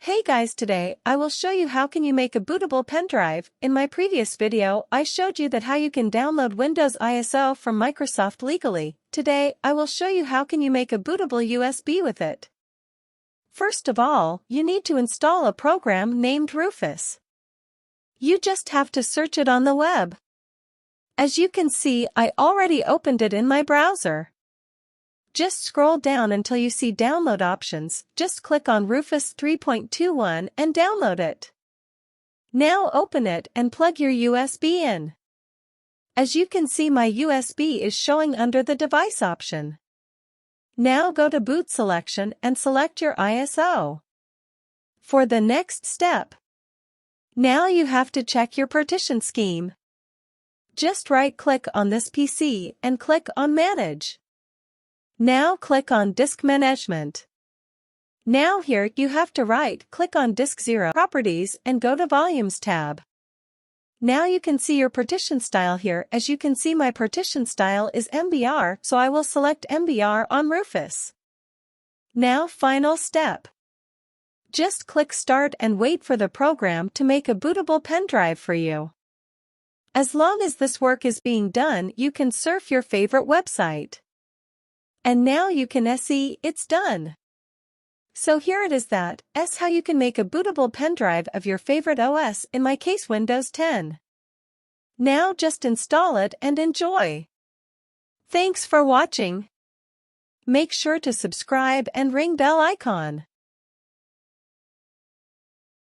Hey guys, today I will show you how can you make a bootable pendrive. In my previous video I showed you that how you can download Windows ISO from Microsoft legally. Today I will show you how can you make a bootable USB with it. First of all, you need to install a program named Rufus. You just have to search it on the web. As you can see, I already opened it in my browser. Just scroll down until you see download options, just click on Rufus 3.21 and download it. Now open it and plug your USB in. As you can see, my USB is showing under the device option. Now go to boot selection and select your ISO. For the next step, now you have to check your partition scheme. Just right-click on this PC and click on Manage. Now click on Disk Management. Now here you have to right-click on Disk 0 Properties and go to Volumes tab. Now you can see your partition style here. As you can see, my partition style is MBR, so I will select MBR on Rufus. Now final step. Just click Start and wait for the program to make a bootable pendrive for you. As long as this work is being done, you can surf your favorite website. And now you can see it's done. So here it is, that's how you can make a bootable pendrive of your favorite OS, in my case Windows 10. Now just install it and enjoy. Thanks for watching. Make sure to subscribe and ring bell icon.